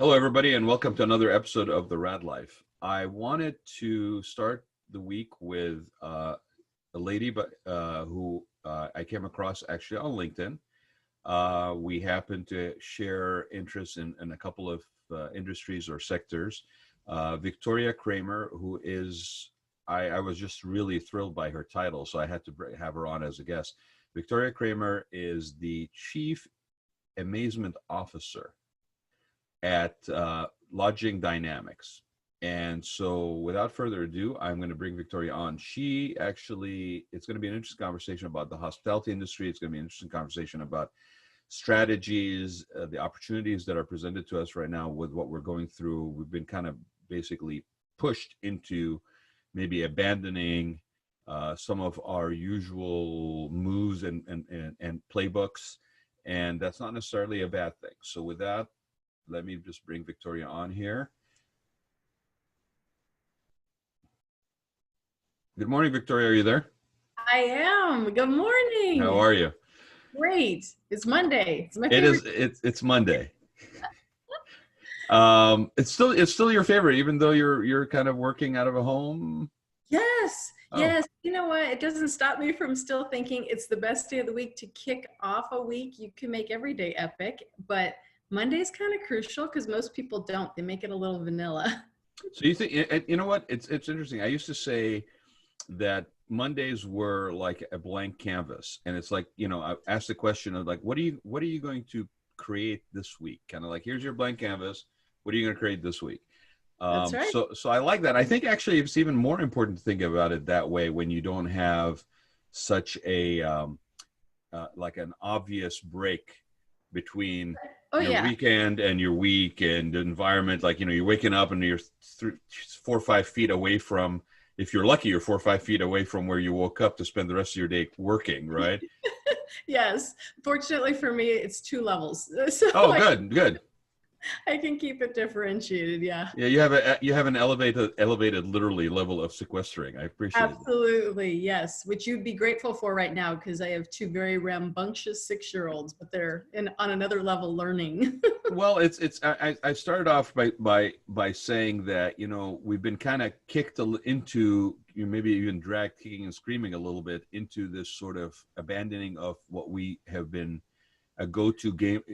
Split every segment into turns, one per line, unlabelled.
Hello, everybody, and welcome to another episode of the Raad Life. I wanted to start the week with a lady who I came across actually on LinkedIn. We happen to share interests in a couple of industries or sectors. Victoria Cramer, who is, I was just really thrilled by her title, so I had to have her on as a guest. Victoria Cramer is the Chief Amazement Officer at Lodging Dynamics. And so without further ado, I'm going to bring Victoria on. She actually, it's going to be an interesting conversation about the hospitality industry. It's going to be an interesting conversation about strategies, the opportunities that are presented to us right now with what we're going through. We've been kind of basically pushed into maybe abandoning some of our usual moves and playbooks. And that's not necessarily a bad thing. So with that, let me just bring Victoria on here. Good morning, Victoria. Are you there?
I am. Good morning.
How are you?
Great. It's Monday. It's my
favorite. It's Monday. It's still your favorite, even though you're kind of working out of a home.
Yes. Oh. Yes. You know what? It doesn't stop me from still thinking it's the best day of the week to kick off a week. You can make every day epic, but Monday's kind of crucial because most people don't. They make it a little vanilla.
So you think, you know what? It's interesting. I used to say that Mondays were like a blank canvas, and it's like, I asked the question of like, what are you going to create this week? Kind of like, here's your blank canvas. What are you going to create this week?
That's right.
So I like that. I think actually it's even more important to think about it that way when you don't have such a like an obvious break between your weekend and your week and the environment. Like, you're waking up and you're 4 or 5 feet away from, if you're lucky, you're 4 or 5 feet away from where you woke up to spend the rest of your day working, right?
Yes. Fortunately for me, it's 2 levels. So
good.
I can keep it differentiated. Yeah.
Yeah. You have an elevated literally level of sequestering. I appreciate it.
Absolutely. Yes. Which you'd be grateful for right now, because I have 2 very rambunctious 6-year-olds, but they're on another level learning.
Well, I started off by saying that, we've been kind of kicked into, maybe even dragged kicking and screaming a little bit into this sort of abandoning of what we have been a go-to game,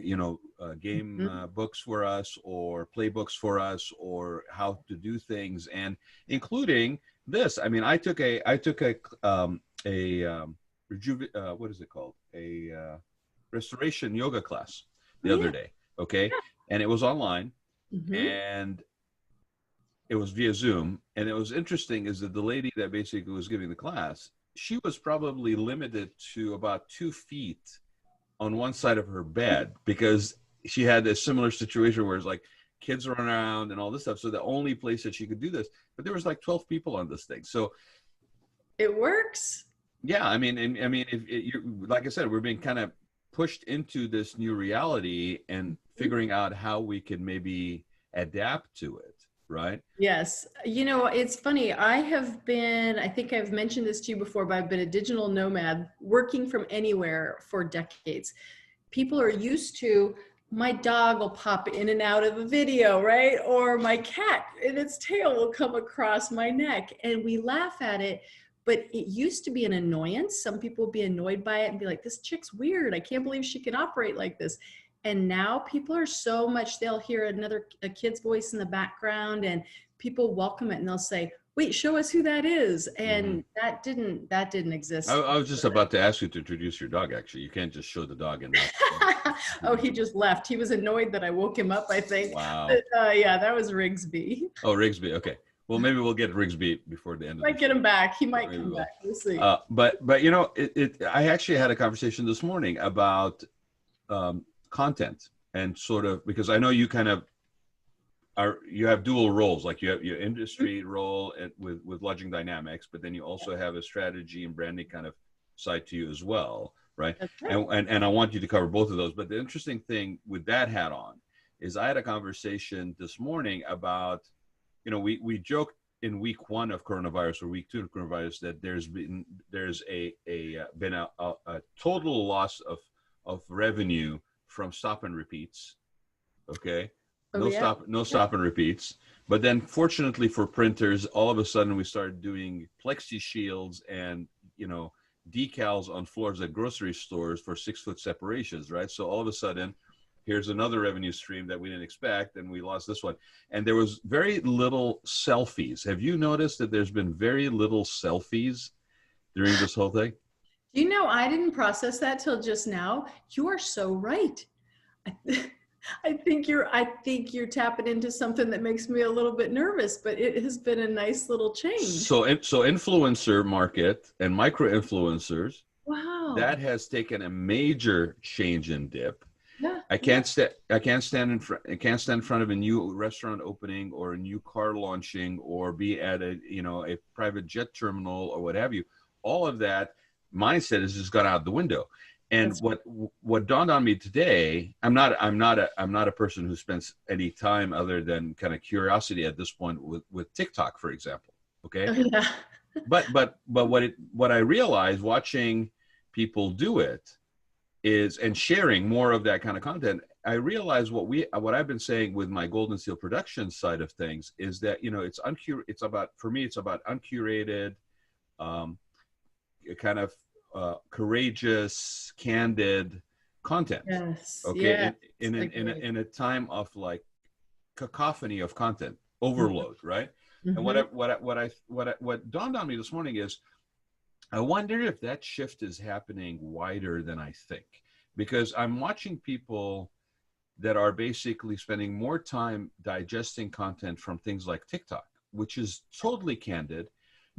books for us, or playbooks for us, or how to do things, and including this. I mean, I took a what is it called? A restoration yoga class the other day. Okay. And it was online, and it was via Zoom. And it was interesting is that the lady that basically was giving the class, she was probably limited to about 2 feet on one side of her bed, because she had a similar situation where it's like kids run around and all this stuff. So the only place that she could do this, but there was like 12 people on this thing. So
it works.
Yeah. I mean, if you're, like I said, we're being kind of pushed into this new reality and figuring out how we can maybe adapt to it. Right?
Yes. It's funny. I think I've mentioned this to you before, but I've been a digital nomad working from anywhere for decades. People are used to, my dog will pop in and out of a video, right? Or my cat and its tail will come across my neck, and we laugh at it. But it used to be an annoyance. Some people would be annoyed by it and be like, this chick's weird. I can't believe she can operate like this. And now people are so much, they'll hear a kid's voice in the background, and people welcome it, and they'll say, wait, show us who that is. And that didn't exist.
I was just about to ask you to introduce your dog. Actually, you can't just show the dog and
Oh, he just left. He was annoyed that I woke him up, I think.
Wow.
But, yeah, that was Rigsby.
Oh, Rigsby. Okay. Well, maybe we'll get Rigsby before the end of the show.
Might get him back. He might come back. We'll see.
But I actually had a conversation this morning about content, and sort of, because I know you kind of you have dual roles, like you have your industry role with Lodging Dynamics, but then you also have a strategy and branding kind of side to you as well, right?
That's right.
And I want you to cover both of those. But the interesting thing with that hat on is I had a conversation this morning about, we joked in week 1 of coronavirus, or week 2 of coronavirus, that there's been a total loss of revenue from stop and repeats, okay,
Oh yeah.
No stop and repeats. But then fortunately for printers, all of a sudden we started doing plexi shields and, you know, decals on floors at grocery stores for 6-foot separations, right? So all of a sudden, here's another revenue stream that we didn't expect, and we lost this one. And there was very little selfies. Have you noticed that there's been very little selfies during this whole thing?
You know, I didn't process that till just now. You are so right. I, I think you're tapping into something that makes me a little bit nervous, but it has been a nice little change.
So influencer market and micro influencers, that
Wow.
has taken a major change in dip.
Yeah.
I can't stand in front of a new restaurant opening or a new car launching or be at a, you know, a private jet terminal or what have you. All of that mindset has just gone out the window. And
That's
what dawned on me today, I'm not a person who spends any time other than kind of curiosity at this point with TikTok, for example. Okay.
yeah.
But what I realized watching people do it is, and sharing more of that kind of content, I realize what I've been saying with my Golden Seal production side of things is that, you know, it's about, for me, it's about uncurated, kind of courageous, candid content.
Yes.
Okay,
Yes.
in a time of like cacophony of content overload, right? And
Mm-hmm.
what dawned on me this morning is, I wonder if that shift is happening wider than I think, because I'm watching people that are basically spending more time digesting content from things like TikTok, which is totally candid,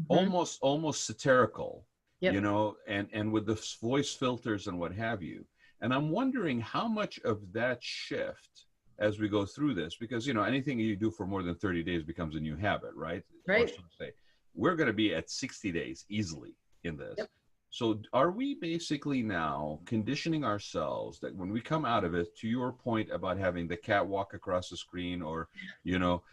Mm-hmm.
almost satirical, you
Yep.
know, and with the voice filters and what have you. And I'm wondering how much of that shift as we go through this, because, you know, anything you do for more than 30 days becomes a new habit, right? Or
Right.
so to say. We're going to be at 60 days easily in this.
Yep.
So are we basically now conditioning ourselves that when we come out of it, to your point about having the cat walk across the screen, or, you know,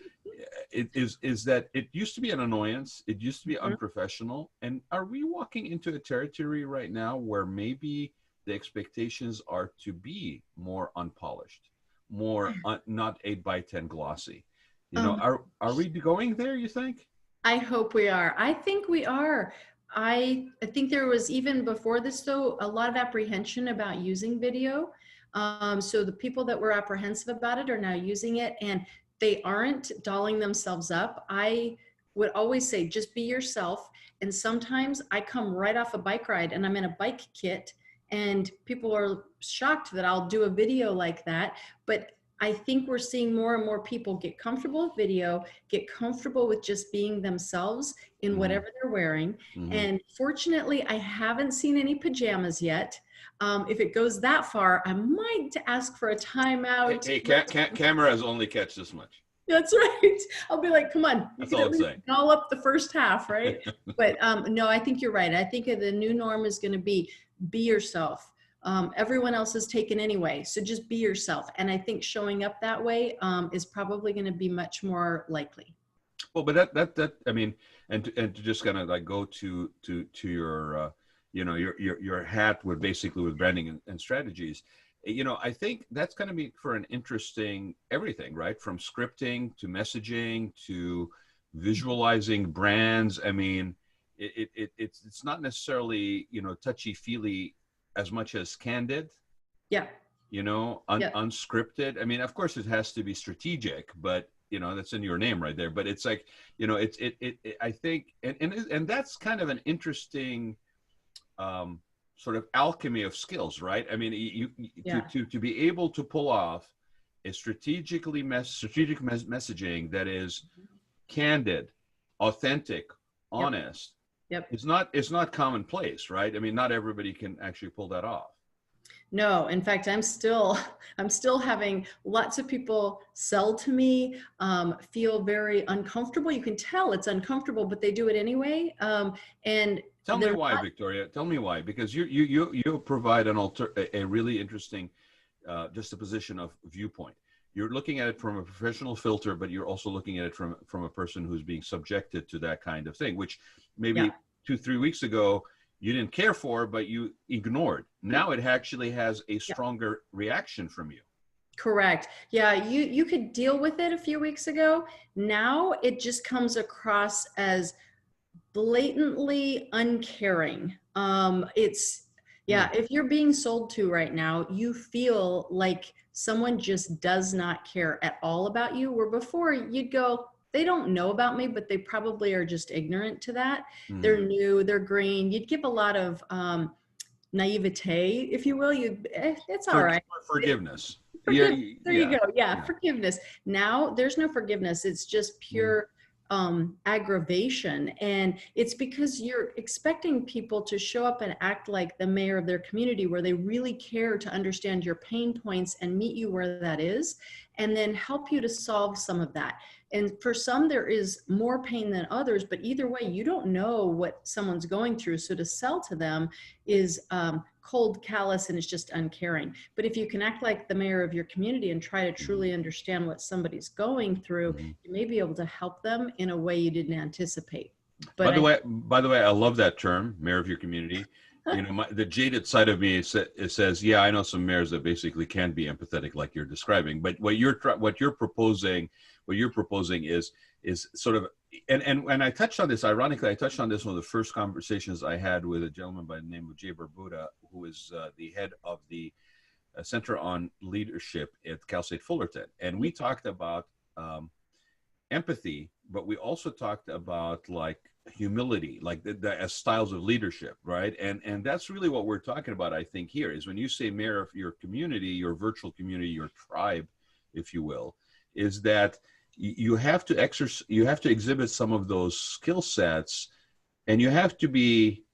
it is that it used to be an annoyance, it used to be
Mhm.
unprofessional, and are we walking into a territory right now where maybe the expectations are to be more unpolished, more not 8 by 10 glossy? You know,
Um,
are we going there, you think?
I hope we are. I think we are. I think there was, even before this though, a lot of apprehension about using video. So the people that were apprehensive about it are now using it, and they aren't dolling themselves up. I would always say, just be yourself. And sometimes I come right off a bike ride and I'm in a bike kit, and people are shocked that I'll do a video like that. But I think we're seeing more and more people get comfortable with video, get comfortable with just being themselves in
Mm-hmm.
whatever they're wearing.
Mm-hmm.
And fortunately, I haven't seen any pajamas yet. If it goes that far, I might ask for a timeout.
Hey, cameras only catch this much.
That's right. I'll be like, come on, you
That's
can
all
at
I'm
least
saying.
doll up the first half, right? But no, I think you're right. I think the new norm is going to be yourself. Everyone else is taken anyway, so just be yourself. And I think showing up that way is probably going to be much more likely.
Well, but that I mean, and to just kind of like go to your you know, your hat with basically with branding and strategies. You know, I think that's going to be for an interesting everything, right? From scripting to messaging to visualizing brands. I mean, it's not necessarily, you know, touchy feely as much as candid,
Yeah,
you know,
yeah,
unscripted. I mean, of course it has to be strategic, but you know, that's in your name right there. But it's like, you know, I think, and that's kind of an interesting sort of alchemy of skills, right? I mean,
yeah.
to be able to pull off a strategic messaging that is candid, authentic,
Yep,
honest.
yep.
It's not commonplace, right? I mean, not everybody can actually pull that off.
No, in fact, I'm still having lots of people sell to me, feel very uncomfortable. You can tell it's uncomfortable, but they do it anyway. And
Tell me
they're
why, Victoria. Tell me why, because you provide a really interesting juxtaposition of viewpoint. You're looking at it from a professional filter, but you're also looking at it from a person who's being subjected to that kind of thing, which
yeah,
maybe 2-3 weeks ago you didn't care for, but you ignored. Now it actually has a
yeah.
stronger reaction from you.
Correct. Yeah, you could deal with it a few weeks ago. Now it just comes across as blatantly uncaring. It's,
Hmm.
yeah, if you're being sold to right now, you feel like someone just does not care at all about you, where before you'd go, they don't know about me, but they probably are just ignorant to that. They're
Hmm.
new, they're green. You'd give a lot of naivete, if you will. It's all right.
Forgiveness. Yeah.
Forgive. There you
Yeah.
go. Yeah,
Yeah.
forgiveness. Now there's no forgiveness. It's just
Mm,
pure aggravation, and it's because you're expecting people to show up and act like the mayor of their community, where they really care to understand your pain points and meet you where that is, and then help you to solve some of that. And for some, there is more pain than others, but either way, you don't know what someone's going through. So to sell to them is cold, callous, and it's just uncaring. But if you can act like the mayor of your community and try to
mhm,
truly understand what somebody's going through,
mhm.
you may be able to help them in a way you didn't anticipate. But
By the way, I love that term, mayor of your community. You know, the jaded side of me it says, yeah, I know some mayors that basically can be empathetic, like you're describing. But what you're proposing is sort of, and I touched on this. Ironically, I touched on this one of the first conversations I had with a gentleman by the name of Jay Barbuda, who is the head of the Center on Leadership at Cal State Fullerton, and we talked about empathy, but we also talked about like humility, like as styles of leadership, right? And that's really what we're talking about, I think, here is when you say mayor of your community, your virtual community, your tribe, if you will, is that you have to exercise, you have to exhibit some of those skill sets, and you have to be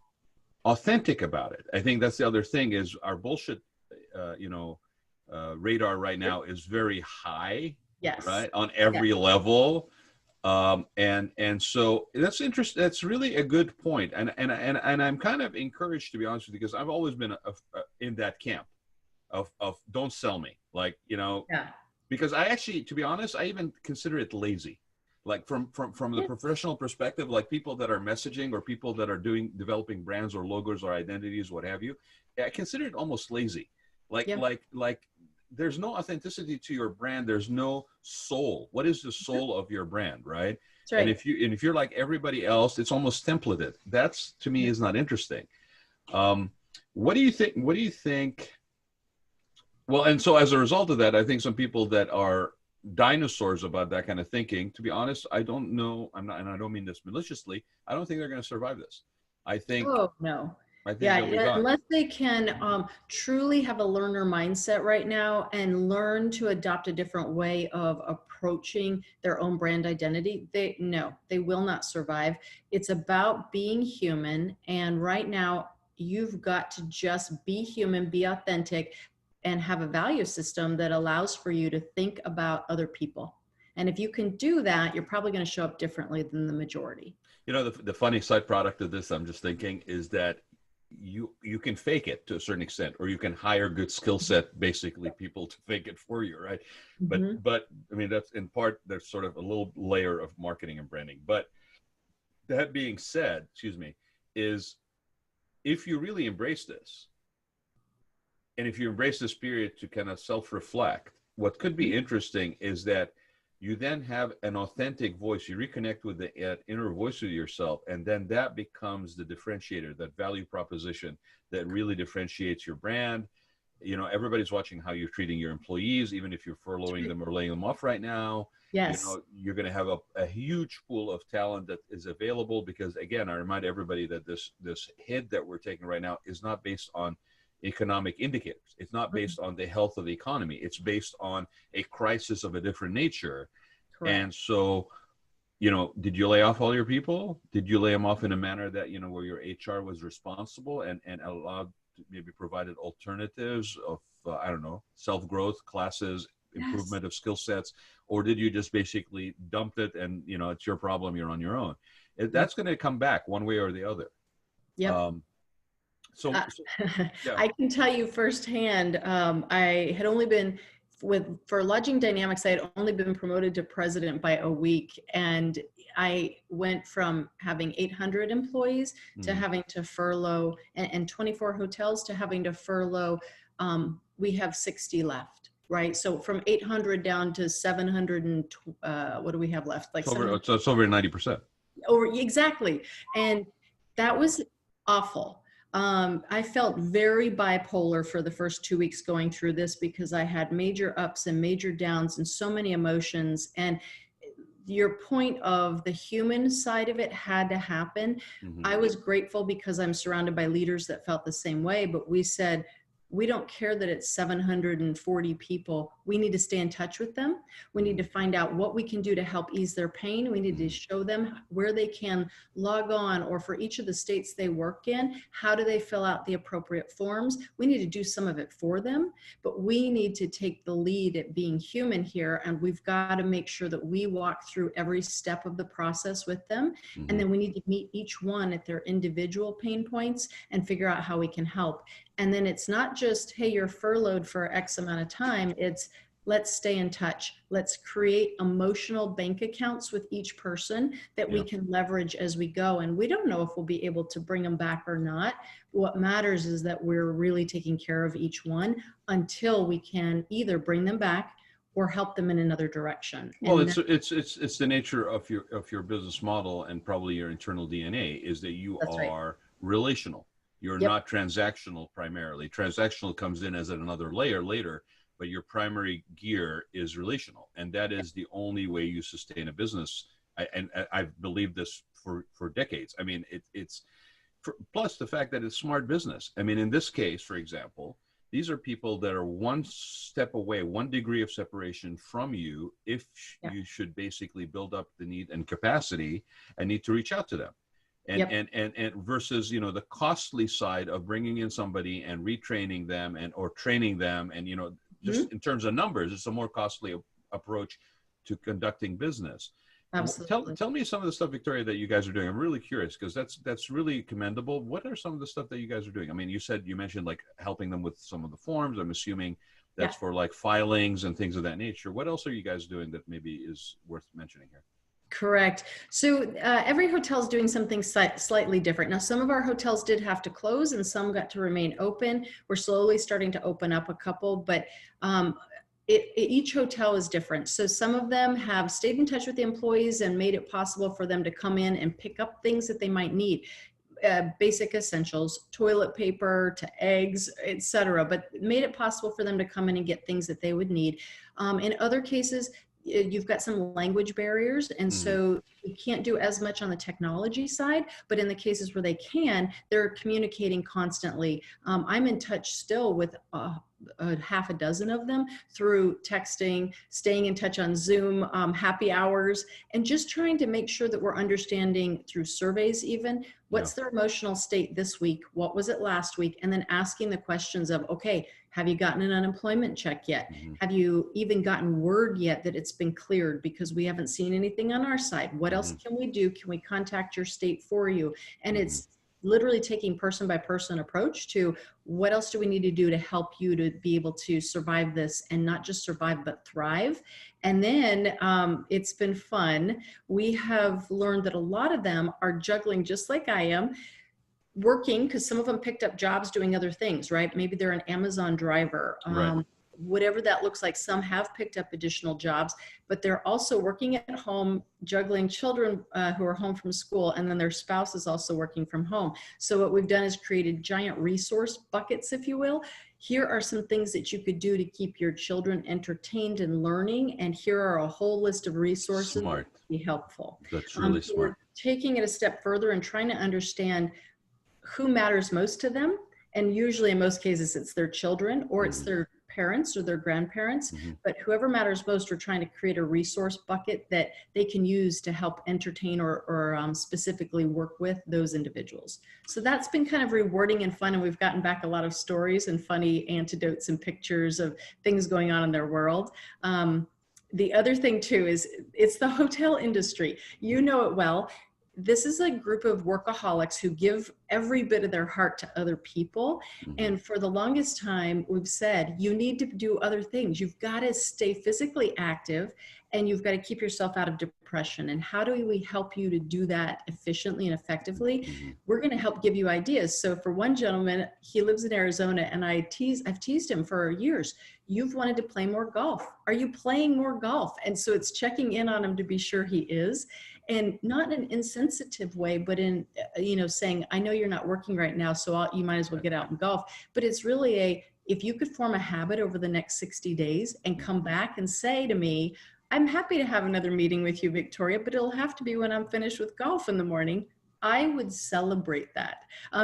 authentic about it. I think that's the other thing is our bullshit, radar right now is very high,
yes,
right, on
yes.
every level. And so that's interesting. That's really a good point. And I'm kind of encouraged, to be honest with you, because I've always been in that camp of don't sell me, like,
Yeah.
because I actually, to be honest, I even consider it lazy. Like from the
Yes.
professional perspective, like people that are messaging or people that are developing brands or logos or identities, what have you, I consider it almost lazy. Like
Yep.
like there's no authenticity to your brand. There's no soul. What is the soul of your brand, right?
That's
And
right.
if you're like everybody else, it's almost templated. That's, to me,
Yep.
is not interesting. Um, what do you think? What do you think? Well, and so as a result of that, I think some people that are dinosaurs about that kind of thinking, to be honest, I don't know. I'm not, and I don't mean this maliciously. I don't think they're going to survive this. I think,
Oh, no.
I think
Yeah,
they'll be
yeah,
gone.
unless they can truly have a learner mindset right now and learn to adopt a different way of approaching their own brand identity, they will not survive. It's about being human. And right now, you've got to just be human, be authentic, and have a value system that allows for you to think about other people. And if you can do that, you're probably going to show up differently than the majority.
The funny side product of this, I'm just thinking, is that you can fake it to a certain extent, or you can hire good skill set, basically people to fake it for you, right? but
Mhm.
but I mean, that's in part, there's sort of a little layer of marketing and branding. But that being said, excuse me, is if you really embrace this, and if you embrace this period to kind of self-reflect, what could be interesting is that you then have an authentic voice. You reconnect with the inner voice of yourself, and then that becomes the differentiator, that value proposition that really differentiates your brand. Everybody's watching how you're treating your employees, even if you're furloughing them or laying them off right now.
Yes.
You're going to have a huge pool of talent that is available, because, again, I remind everybody that this hit that we're taking right now is not based on economic indicators. It's not based on the health of the economy. It's based on a crisis of a different nature.
Correct.
And so, did you lay off all your people? Did you lay them off in a manner that, where your HR was responsible and allowed, maybe provided alternatives of, I don't know, self-growth classes,
Yes.
improvement of skill sets? Or did you just basically dump it and, it's your problem, you're on your own?
Yep.
That's going to come back one way or the other.
Yep.
Um, so,
Uh,
so yeah.
I can tell you firsthand, I had only been for Lodging Dynamics, I had only been promoted to president by a week. And I went from having 800 employees to
Mhm.
having to furlough, and 24 hotels to having to furlough. We have 60 left. right? So from 800 down to 700 and what do we have left? Like
It's over,
700
it's over 90%.
over, exactly. And that was awful. I felt very bipolar for the first 2 weeks going through this because I had major ups and major downs and so many emotions. And your point of the human side of it had to happen.
Mm-hmm.
I was grateful because I'm surrounded by leaders that felt the same way, but we said, we don't care that it's 740 people. We need to stay in touch with them. We need to find out what we can do to help ease their pain. We need to show them where they can log on, or for each of the states they work in, how do they fill out the appropriate forms? We need to do some of it for them, but we need to take the lead at being human here. And we've got to make sure that we walk through every step of the process with them.
Mm-hmm.
And then we need to meet each one at their individual pain points and figure out how we can help. And then it's not just, hey, you're furloughed for X amount of time. It's let's stay in touch. Let's create emotional bank accounts with each person that we can leverage as we go. And we don't know if we'll be able to bring them back or not. What matters is that we're really taking care of each one until we can either bring them back or help them in another direction.
Well, it's the nature of your business model, and probably your internal DNA is that you are relational. You're not transactional primarily. Transactional comes in as another layer later, but your primary gear is relational. And that is the only way you sustain a business. And I've believed this for decades. I mean, plus the fact that it's smart business. I mean, in this case, for example, these are people that are one step away, 1 degree of separation from you, if you should basically build up the need and capacity and need to reach out to them. And versus, the costly side of bringing in somebody and retraining them or training them. And, just in terms of numbers, it's a more costly approach to conducting business.
Absolutely.
Tell me some of the stuff, Victoria, that you guys are doing. I'm really curious because that's really commendable. What are some of the stuff that you guys are doing? I mean, you mentioned like helping them with some of the forms. I'm assuming that's for like filings and things of that nature. What else are you guys doing that maybe is worth mentioning here?
Correct. So every hotel is doing something slightly different. Now, some of our hotels did have to close and some got to remain open. We're slowly starting to open up a couple, but each hotel is different. So some of them have stayed in touch with the employees and made it possible for them to come in and pick up things that they might need. Basic essentials, toilet paper to eggs, etc., but made it possible for them to come in and get things that they would need. In other cases, you've got some language barriers, and so you can't do as much on the technology side, but in the cases where they can, they're communicating constantly. I'm in touch still with half a dozen of them through texting, staying in touch on Zoom, happy hours, and just trying to make sure that we're understanding through surveys even, what's their emotional state this week? What was it last week? And then asking the questions of, okay, have you gotten an unemployment check yet? Have you even gotten word yet that it's been cleared? Because we haven't seen anything on our side. What else can we do? Can we contact your state for you? And it's literally taking person by person approach to what else do we need to do to help you to be able to survive this, and not just survive, but thrive. And then it's been fun. We have learned that a lot of them are juggling just like I am, working, because some of them picked up jobs doing other things, right? Maybe they're an Amazon driver, whatever that looks like. Some have picked up additional jobs, but they're also working at home, juggling children who are home from school, and then their spouse is also working from home. So what we've done is created giant resource buckets, if you will. Here are some things that you could do to keep your children entertained and learning, and here are a whole list of resources that would be helpful.
That's really smart.
We're taking it a step further and trying to understand who matters most to them. And usually in most cases, it's their children, or it's their parents or their grandparents, but whoever matters most, we're trying to create a resource bucket that they can use to help entertain or specifically work with those individuals. So that's been kind of rewarding and fun. And we've gotten back a lot of stories and funny anecdotes and pictures of things going on in their world. The other thing too is it's the hotel industry. You know it well. This is a group of workaholics who give every bit of their heart to other people. And for the longest time, we've said, you need to do other things. You've got to stay physically active and you've got to keep yourself out of depression. And how do we help you to do that efficiently and effectively?
Mm-hmm.
We're going to help give you ideas. So for one gentleman, he lives in Arizona, and I've teased him for years. You've wanted to play more golf. Are you playing more golf? And so it's checking in on him to be sure he is, and not in an insensitive way, but in, saying, I know you're not working right now, so you might as well get out and golf. But it's really if you could form a habit over the next 60 days and come back and say to me, I'm happy to have another meeting with you, Victoria, but it'll have to be when I'm finished with golf in the morning. I would celebrate that.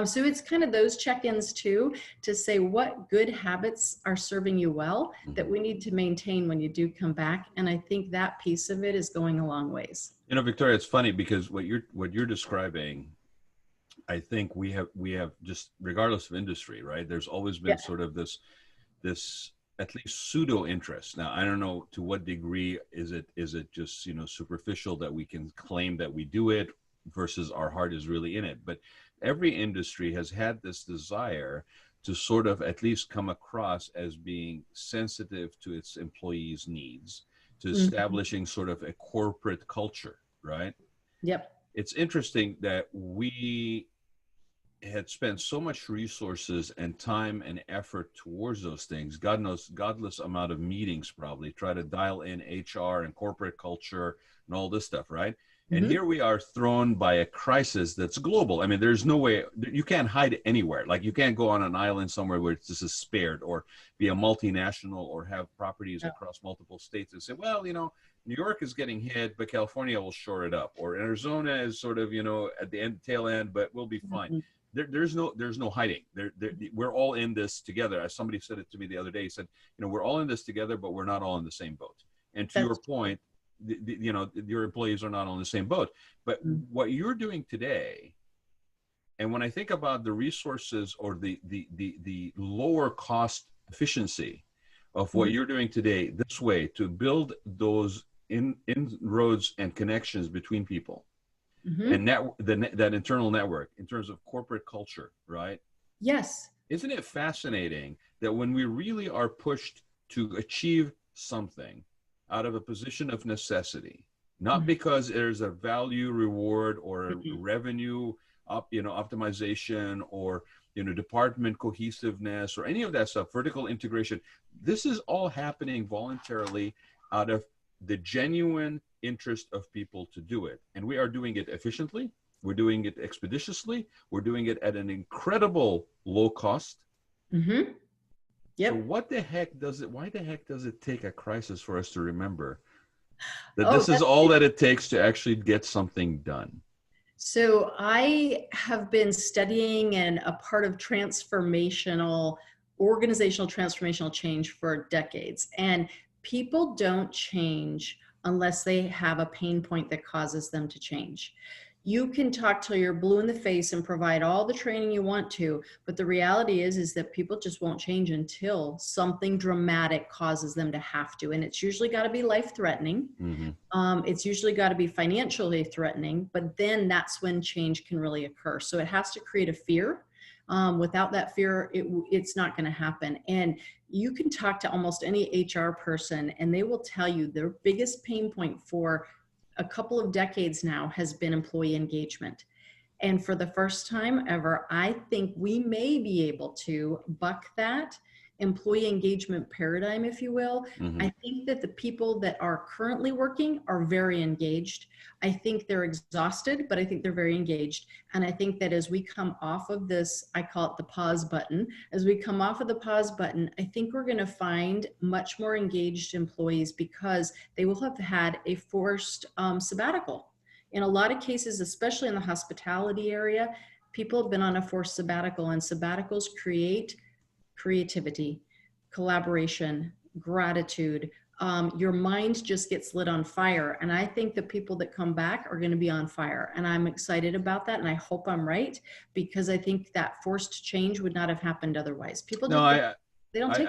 So it's kind of those check-ins too, to say what good habits are serving you well that we need to maintain when you do come back. And I think that piece of it is going a long ways.
Victoria, it's funny because what you're describing, I think we have just, regardless of industry, right? There's always been sort of this at least pseudo interest. Now, I don't know to what degree is it just, superficial that we can claim that we do it versus our heart is really in it. But every industry has had this desire to sort of at least come across as being sensitive to its employees' needs, to establishing sort of a corporate culture, right?
Yep.
It's interesting that we had spent so much resources and time and effort towards those things. God knows, godless amount of meetings probably, try to dial in HR and corporate culture and all this stuff, right? And here we are thrown by a crisis that's global. I mean, there's no way, you can't hide it anywhere. Like you can't go on an island somewhere where this is spared, or be a multinational, or have properties across multiple states and say, well, New York is getting hit, but California will shore it up. Or Arizona is sort of, at the tail end, but we'll be fine. There's no hiding. We're all in this together. As somebody said it to me the other day, he said, we're all in this together, but we're not all in the same boat. And to your point, your employees are not on the same boat. But what you're doing today, and when I think about the resources or the lower cost efficiency of what you're doing today, this way to build those inroads and connections between people, and that internal network in terms of corporate culture, right?
Yes.
Isn't it fascinating that when we really are pushed to achieve something out of a position of necessity, not because there's a value reward or a revenue optimization or department cohesiveness or any of that stuff, vertical integration, this is all happening voluntarily out of the genuine interest of people to do it. And we are doing it efficiently. We're doing it expeditiously. We're doing it at an incredible low cost.
Yep.
So why the heck does it take a crisis for us to remember that this is all that it takes to actually get something done?
So I have been studying and a part of organizational transformational change for decades. And people don't change unless they have a pain point that causes them to change. You can talk till you're blue in the face and provide all the training you want to, but the reality is that people just won't change until something dramatic causes them to have to. And it's usually got to be life-threatening. It's usually got to be financially threatening, but then that's when change can really occur. So it has to create a fear. Without that fear, it's not going to happen. And you can talk to almost any HR person and they will tell you their biggest pain point for a couple of decades now has been employee engagement. And for the first time ever, I think we may be able to buck that employee engagement paradigm, if you will. I think that the people that are currently working are very engaged. I think they're exhausted, but I think they're very engaged. And I think that as we come off of this, I call it the pause button, as we come off of the pause button, I think we're going to find much more engaged employees because they will have had a forced sabbatical. In a lot of cases, especially in the hospitality area, people have been on a forced sabbatical, and sabbaticals create creativity, collaboration, gratitude. Your mind just gets lit on fire. And I think the people that come back are going to be on fire. And I'm excited about that. And I hope I'm right, because I think that forced change would not have happened otherwise. People just they don't take.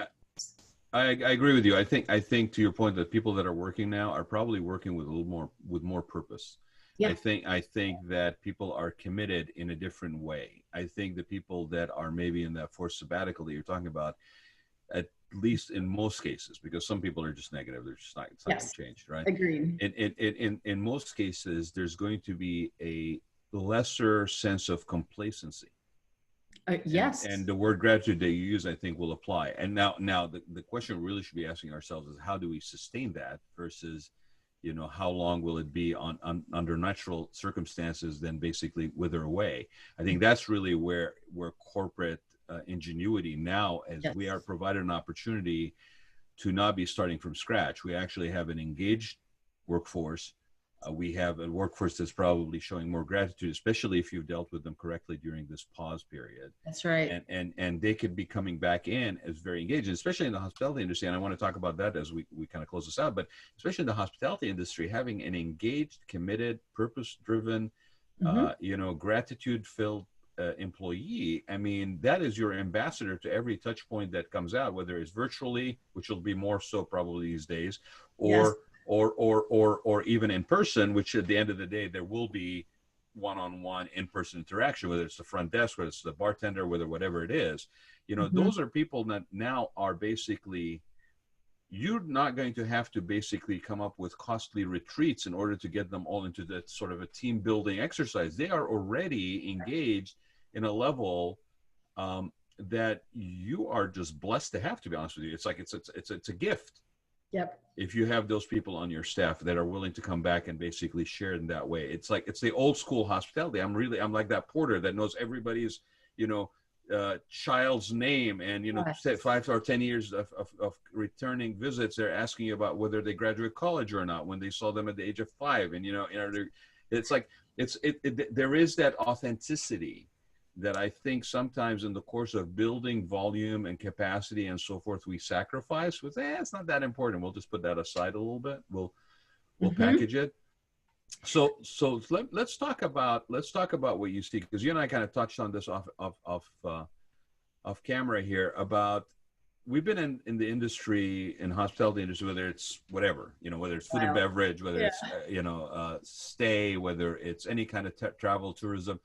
I agree with you. I think to your point that people that are working now are probably working with more purpose. Yeah. I think that people are committed in a different way. I think the people that are maybe in that forced sabbatical that you're talking about, least in most cases, because some people are just negative. They're just not, it's not going
Yes,
to change, right?
agreed.
In most cases, there's going to be a lesser sense of complacency.
Yes.
And the word gratitude that you use, I think, will apply. And now the question we really should be asking ourselves is, how do we sustain that versus, how long will it be under natural circumstances, then basically wither away? I think that's really where corporate ingenuity now, as
Yes.
we are provided an opportunity to not be starting from scratch. We actually have an engaged workforce. We have a workforce that's probably showing more gratitude, especially if you've dealt with them correctly during this pause period.
That's right.
And they could be coming back in as very engaged, especially in the hospitality industry. And I want to talk about that as we kind of close this out. But especially in the hospitality industry, having an engaged, committed, purpose-driven, gratitude-filled employee, I mean, that is your ambassador to every touch point that comes out, whether it's virtually, which will be more so probably these days,
Yes.
or even in person, which at the end of the day, there will be one-on-one in-person interaction, whether it's the front desk, whether it's the bartender, whatever it is. Those are people that now are basically, you're not going to have to basically come up with costly retreats in order to get them all into that sort of a team building exercise. They are already engaged in a level that you are just blessed to have, to be honest with you. It's like, it's a gift.
Yep.
If you have those people on your staff that are willing to come back and basically share in that way. It's like, it's the old school hospitality. I'm like that porter that knows everybody's, child's name, and,
Yes.
5 or 10 years of returning visits. They're asking you about whether they graduate college or not when they saw them at the age of 5. And, it's like, there is that authenticity that I think sometimes in the course of building volume and capacity and so forth, we sacrifice with, it's not that important. We'll just put that aside a little bit. We'll package it. So let's talk about what you see, because you and I kind of touched on this off camera here, about, we've been in the industry, in hospitality industry, whether it's whatever, whether it's food and beverage, whether it's stay, whether it's any kind of travel, tourism.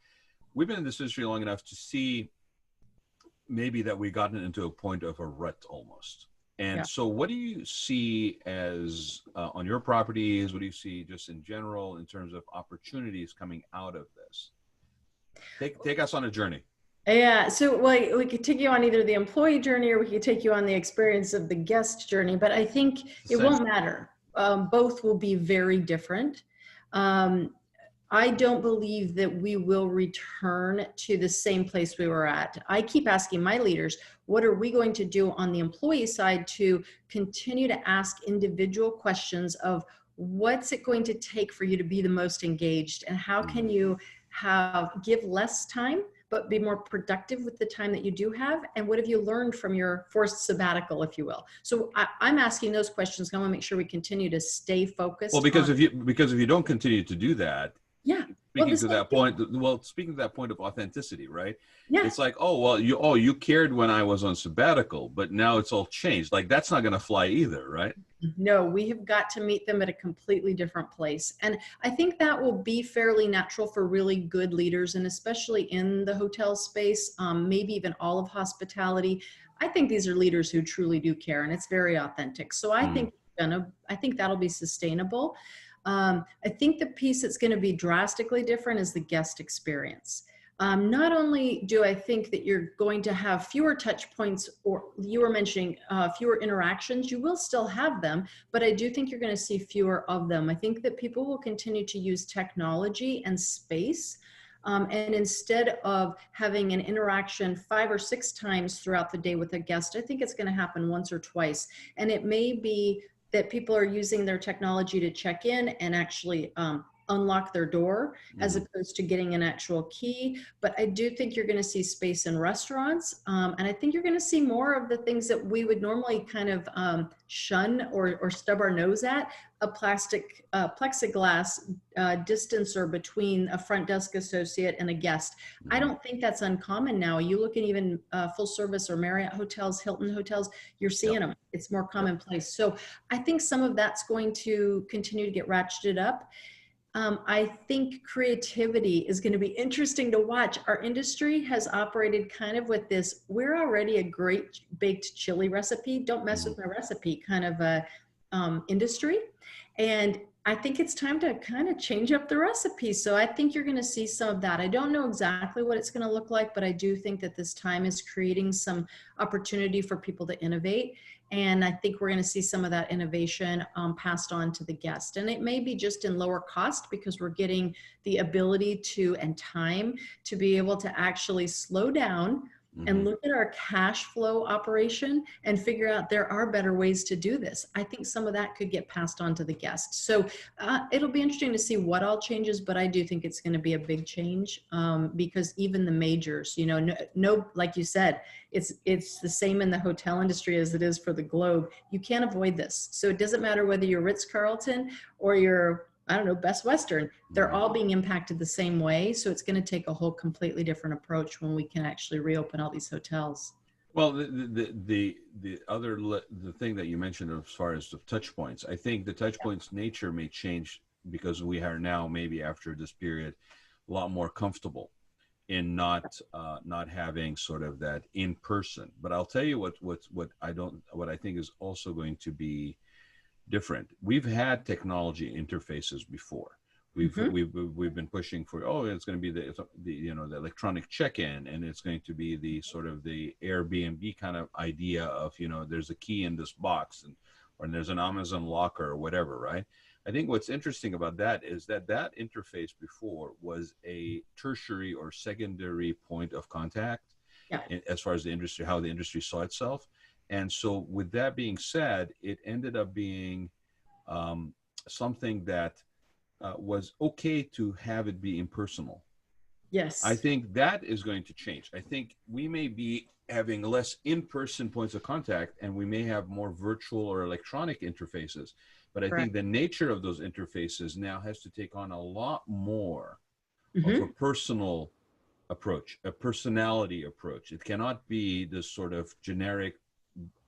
We've been in this industry long enough to see maybe that we've gotten into a point of a rut almost. And so what do you see as on your properties? What do you see just in general in terms of opportunities coming out of this? Take us on a journey.
Yeah, so we could take you on either the employee journey, or we could take you on the experience of the guest journey, but I think it won't matter. Both will be very different. I don't believe that we will return to the same place we were at. I keep asking my leaders, what are we going to do on the employee side to continue to ask individual questions of what's it going to take for you to be the most engaged, and how can you give less time but be more productive with the time that you do have, and what have you learned from your forced sabbatical, if you will? So I'm asking those questions. I want to make sure we continue to stay focused.
Well, because if you don't continue to do that, speaking to that point of authenticity, right?
Yeah.
It's like, you cared when I was on sabbatical, but now it's all changed. Like, that's not going to fly either, right?
No, we have got to meet them at a completely different place. And I think that will be fairly natural for really good leaders, and especially in the hotel space, maybe even all of hospitality. I think these are leaders who truly do care, and it's very authentic. So I think that'll be sustainable. I think the piece that's going to be drastically different is the guest experience. Not only do I think that you're going to have fewer touch points, or you were mentioning fewer interactions, you will still have them, but I do think you're going to see fewer of them. I think that people will continue to use technology and space. And instead of having an interaction 5 or 6 times throughout the day with a guest, I think it's going to happen once or twice. And it may be that people are using their technology to check in and actually unlock their door, as opposed to getting an actual key. But I do think you're going to see space in restaurants. And I think you're going to see more of the things that we would normally kind of shun or stub our nose at. A plastic plexiglass distancer between a front desk associate and a guest. I don't think that's uncommon now. You look at even full service or Marriott hotels, Hilton hotels, you're seeing them. It's more commonplace. So I think some of that's going to continue to get ratcheted up. I think creativity is going to be interesting to watch. Our industry has operated kind of with this, we're already a great baked chili recipe, don't mess
Mhm.
with my recipe kind of a industry. And I think it's time to kind of change up the recipe. So I think you're going to see some of that. I don't know exactly what it's going to look like, but I do think that this time is creating some opportunity for people to innovate. And I think we're going to see some of that innovation passed on to the guest. And it may be just in lower cost because we're getting the ability to and time to be able to actually slow down and
Mhm.
look at our cash flow operation and figure out there are better ways to do this. I think some of that could get passed on to the guests. So it'll be interesting to see what all changes, but I do think it's going to be a big change because even the majors, you know, no, like you said, it's the same in the hotel industry as it is for the globe. You can't avoid this. So it doesn't matter whether you're Ritz-Carlton or you're, I don't know, Best Western, they're
Mhm.
all being impacted the same way. So it's going to take a whole completely different approach when we can actually reopen all these hotels.
Well, the thing that you mentioned as far as the touch points, I think the touch points nature may change because we are now maybe after this period a lot more comfortable in not having sort of that in person. But I'll tell you what I think is also going to be different. We've had technology interfaces before.
Mm-hmm.
We've been pushing for, oh, it's going to be the you know, the electronic check-in, and it's going to be the sort of the Airbnb kind of idea of, you know, there's a key in this box, and or there's an Amazon locker or whatever, right? I think what's interesting about that is that that interface before was a tertiary or secondary point of contact
Yeah.
as far as the industry, how the industry saw itself. And so, with that being said, it ended up being um, something that was okay to have it be impersonal. I
Yes.
think that is going to change. I think we may be having less in-person points of contact and we may have more virtual or electronic interfaces. But I think
Correct.
the nature of those interfaces now has to take on a lot more of a
Mm-hmm.
personal approach, a personality approach. It cannot be this sort of generic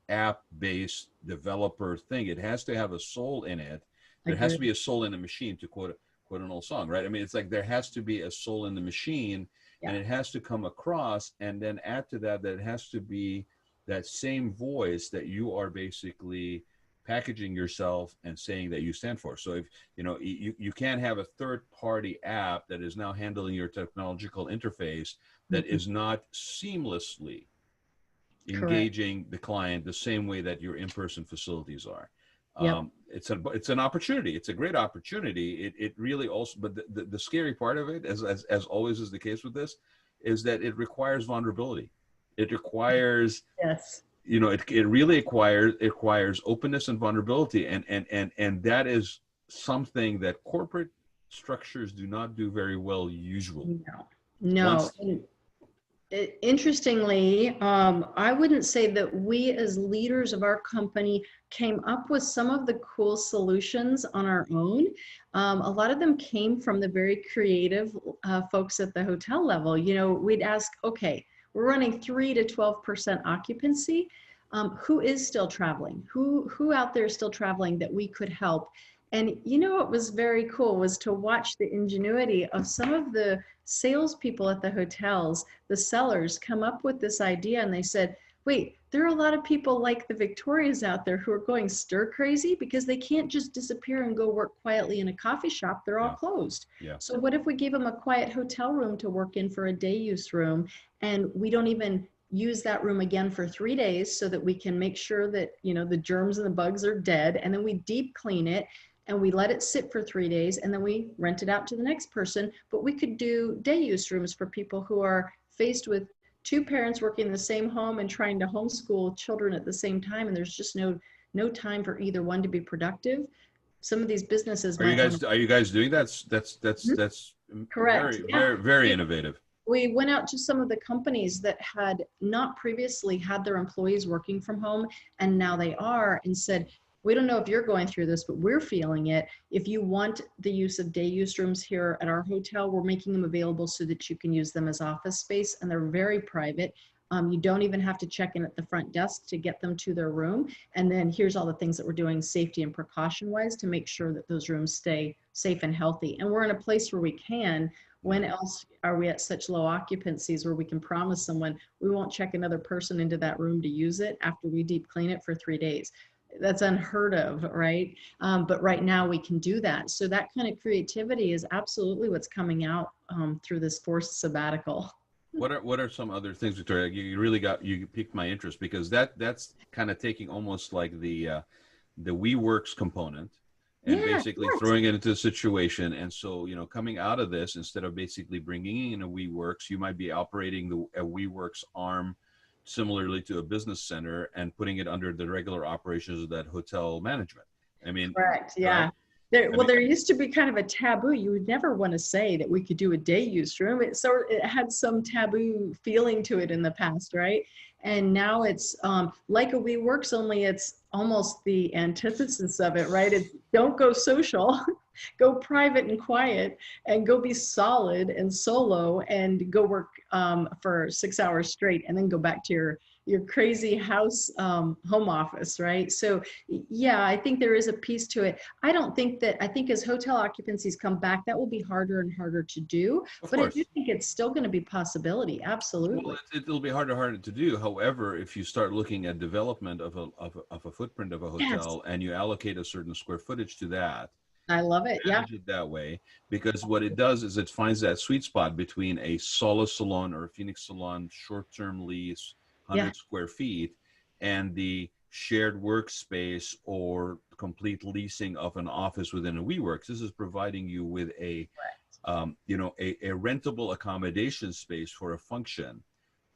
app-based developer thing. It has to have a soul in it. There has to be
Agree.
a soul in the machine, to quote an old song, right? I mean, it's like there has to be a soul in the machine, and
Yeah.
it has to come across. And then add to that, that it has to be that same voice that you are basically packaging yourself and saying that you stand for. So if you know, you can't have a third party app that is now handling your technological interface that
Mm-hmm.
is not seamlessly
Correct.
engaging the client the same way that your in-person facilities are.
Yep.
It's an opportunity. It's a great opportunity. It really also, but the scary part of it, as always is the case with this, is that it requires vulnerability. It requires,
Yes.
you know, it really requires openness and vulnerability, and that is something that corporate structures do not do very well usually.
No. No.
Once,
And interestingly, I wouldn't say that we as leaders of our company came up with some of the cool solutions on our own. A lot of them came from the very creative folks at the hotel level. You know, we'd ask, okay, we're running 3 to 12% occupancy. Who is still traveling? Who out there is still traveling that we could help? And you know what was very cool was to watch the ingenuity of some of the salespeople at the hotels, the sellers, come up with this idea, and they said, wait, there are a lot of people like the Victorias out there who are going stir crazy because they can't just disappear and go work quietly in a coffee shop. They're all
yeah,
closed.
yeah.
So what if we gave them a quiet hotel room to work in for a day use room, and we don't even use that room again for 3 days so that we can make sure that, you know, the germs and the bugs are dead, and then we deep clean it and we let it sit for 3 days, and then we rent it out to the next person. But we could do day use rooms for people who are faced with two parents working in the same home and trying to homeschool children at the same time, and there's just no time for either one to be productive. Some of these businesses might want
Are you guys doing that?
to.
That's
Correct. Yeah.
very innovative.
We went out to some of the companies that had not previously had their employees working from home, and now they are, and said, we don't know if you're going through this, but we're feeling it. If you want the use of day use rooms here at our hotel, we're making them available so that you can use them as office space, and they're very private. You don't even have to check in at the front desk to get them to their room. And then here's all the things that we're doing safety and precaution wise to make sure that those rooms stay safe and healthy. And we're in a place where we can. When else are we at such low occupancies where we can promise someone we won't check another person into that room to use it after we deep clean it for 3 days? That's unheard of, right? But right now we can do that. So that kind of creativity is absolutely what's coming out through this forced sabbatical.
What are some other things, Victoria? You piqued my interest, because that's kind of taking almost like the WeWorks component and basically throwing it into a situation. And so, coming out of this, instead of basically bringing in a WeWorks, you might be operating a WeWorks arm similarly to a business center and putting it under the regular operations of that hotel management. I mean,
correct. Yeah.
Right?
There used to be kind of a taboo. You would never want to say that we could do a day use room. It had some taboo feeling to it in the past, right? And now it's like a WeWorks, only it's almost the antithesis of it, right? It's don't go social, go private and quiet, and go be solid and solo, and go work for 6 hours straight, and then go back to your crazy house home office, right? So yeah, I think there is a piece to it. I think as hotel occupancies come back, that will be harder and harder to do.
Of
But I
course.
do think it's still going to be a possibility. Absolutely.
Well, it'll be harder to do. However, if you start looking at development of a footprint of a
Yes,
hotel, and you allocate a certain square footage to that,
I love it. Yeah.
manage it that way, because what it does is it finds that sweet spot between a solo salon or a Phoenix salon short-term lease,
Yeah.
100 square feet, and the shared workspace or complete leasing of an office within a WeWorks. This is providing you with a rentable accommodation space for a function.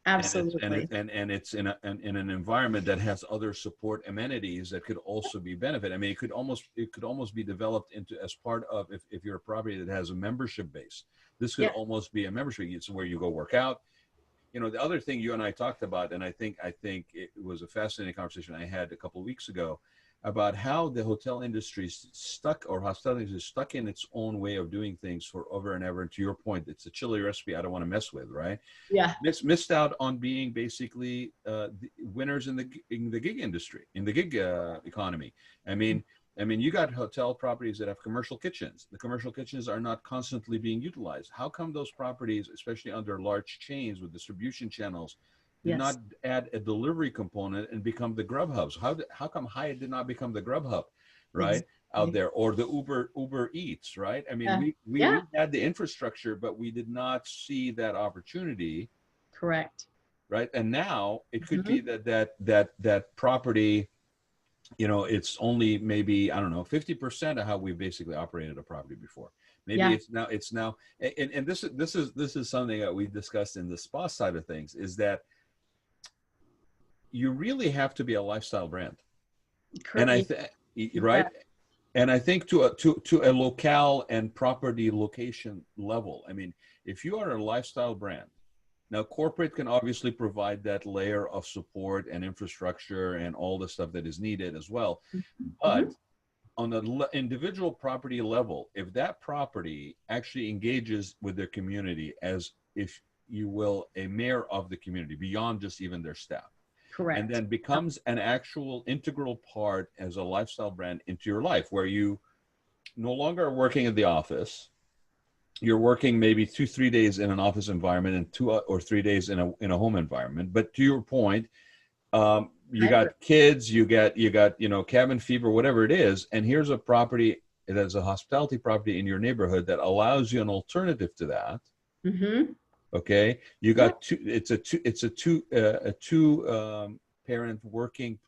Absolutely.
And it's in an environment that has other support amenities that could also be benefit. I mean, it could almost be developed into as part of, if you're a property that has a membership base, this could almost be a membership. It's where you go work out. The other thing you and I talked about, and I think it was a fascinating conversation I had a couple of weeks ago, about how the hotel industry is stuck, or hospitality is stuck in its own way of doing things for over and ever. And to your point, it's a chili recipe I don't want to mess with, right?
Yeah.
Missed out on being basically the winners in the gig industry, in the gig economy. I mean, you got hotel properties that have commercial kitchens. The commercial kitchens are not constantly being utilized. How come those properties, especially under large chains with distribution channels, did not add a delivery component and become the Grub hubs? How come Hyatt did not become the Grub hub, right?
Exactly.
Out there, or the Uber Eats, right? I mean, we had the infrastructure, but we did not see that opportunity.
Correct.
Right. And now it could be that property, it's only maybe, I don't know, 50% of how we basically operated a property before. Maybe it's now, and this is something that we discussed in the spa side of things, is that you really have to be a lifestyle brand.
Correct.
And right. And I think to a locale and property location level, I mean, if you are a lifestyle brand, now corporate can obviously provide that layer of support and infrastructure and all the stuff that is needed as well. But on the individual property level, if that property actually engages with their community as, if you will, a mayor of the community, beyond just even their staff,
Correct.
and then becomes an actual integral part as a lifestyle brand into your life, where you no longer are working at the office. You're working maybe 2-3 days in an office environment and 2 or 3 days in a home environment. But to your point, you got kids, you got cabin fever, whatever it is, and here's a property that's a hospitality property in your neighborhood that allows you an alternative to that. Okay, you got two working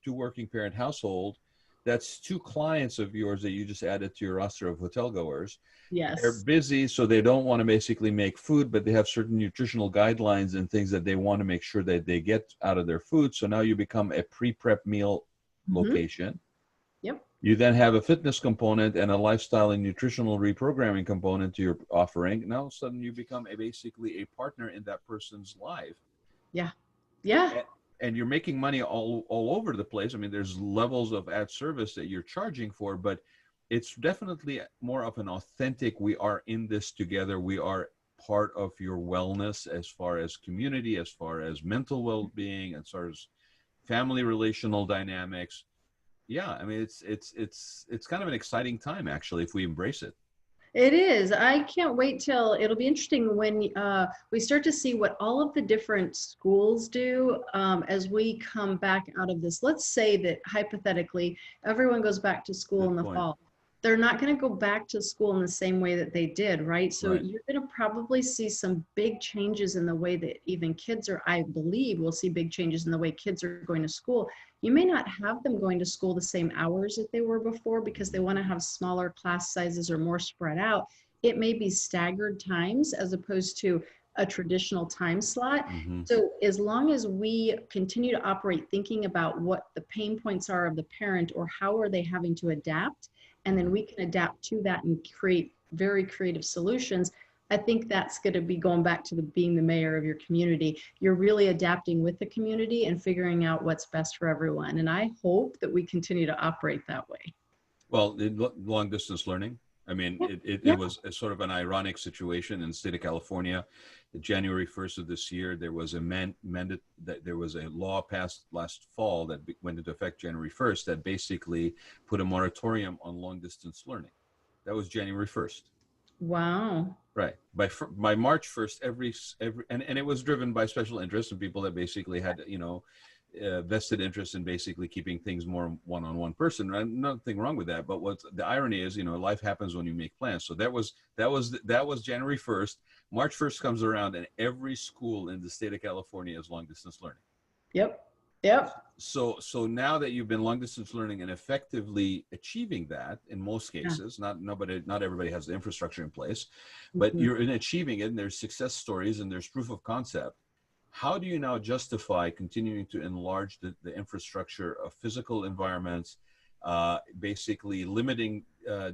parent household. That's 2 clients of yours that you just added to your roster of hotel goers.
Yes.
They're busy, so they don't want to basically make food, but they have certain nutritional guidelines and things that they want to make sure that they get out of their food. So now you become a pre-prep meal location.
Yep.
You then have a fitness component and a lifestyle and nutritional reprogramming component to your offering. Now all of a sudden you become basically a partner in that person's life.
Yeah. Yeah.
And you're making money all over the place. I mean, there's levels of ad service that you're charging for, but it's definitely more of an authentic, we are in this together. We are part of your wellness as far as community, as far as mental well-being, as far as family relational dynamics. Yeah, I mean, it's kind of an exciting time, actually, if we embrace it.
It is. I can't wait till it'll be interesting when we start to see what all of the different schools do as we come back out of this. Let's say that hypothetically, everyone goes back to school in
Good
the
point.
fall. They're not going to go back to school in the same way that they did, right? So
Right.
you're going to probably see some big changes in the way that even kids are, I believe, we'll see big changes in the way kids are going to school. You may not have them going to school the same hours that they were before because they want to have smaller class sizes or more spread out. It may be staggered times as opposed to a traditional time slot.
Mm-hmm.
So as long as we continue to operate thinking about what the pain points are of the parent or how are they having to adapt, and then we can adapt to that and create very creative solutions, I think that's going to be going back to being the mayor of your community. You're really adapting with the community and figuring out what's best for everyone. And I hope that we continue to operate that way.
Well, long distance learning. I mean,
Yeah.
it was a sort of an ironic situation in the state of California. January 1st of this year, there was there was a law passed last fall that went into effect January 1st that basically put a moratorium on long distance learning. That was January 1st.
Wow.
Right. By March 1st, and it was driven by special interests and people that basically had, vested interest in basically keeping things more one-on-one person. Nothing wrong with that. But what the irony is, life happens when you make plans. So that was January 1st. March 1st comes around, and every school in the state of California is long distance learning.
Yep.
So now that you've been long distance learning and effectively achieving that in most cases, not everybody has the infrastructure in place, but you're in achieving it, and there's success stories and there's proof of concept. How do you now justify continuing to enlarge the infrastructure of physical environments, basically limiting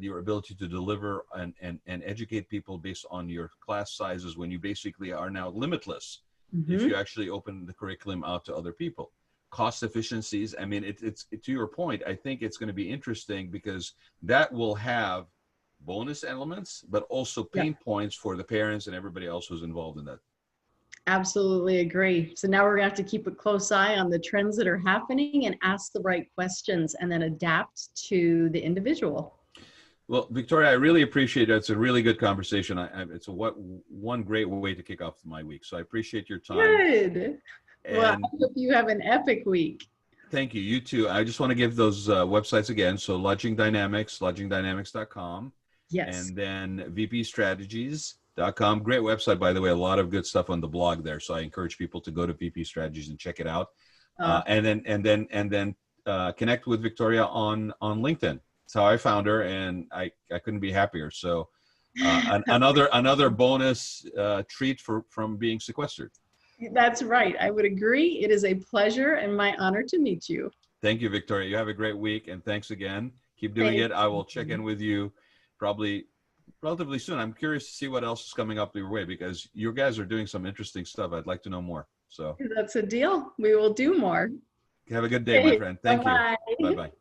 your ability to deliver and educate people based on your class sizes when you basically are now limitless if you actually open the curriculum out to other people? Cost efficiencies. I mean, it's to your point, I think it's going to be interesting because that will have bonus elements, but also pain points for the parents and everybody else who's involved in that.
Absolutely agree. So now we're gonna have to keep a close eye on the trends that are happening and ask the right questions and then adapt to the individual.
Well, Victoria, I really appreciate it. It's a really good conversation. It's one great way to kick off my week. So I appreciate your time.
Good. Well, I
And
hope you have an epic week.
thank you. You too. I just want to give those websites again. So lodgingdynamics.com.
Yes.
And then vpstrategies.com. Great website, by the way. A lot of good stuff on the blog there. So I encourage people to go to VP Strategies and check it out. And then connect with Victoria on LinkedIn. That's how I found her, and I couldn't be happier. So another bonus treat from being sequestered.
That's right. I would agree. It is a pleasure and my honor to meet you.
Thank you, Victoria. You have a great week, and thanks again. Keep doing it. I will check in with you probably relatively soon. I'm curious to see what else is coming up your way because you guys are doing some interesting stuff. I'd like to know more. So
that's a deal. We will do more.
have a good day, my friend. Thank you.
Bye-bye.
Bye-bye.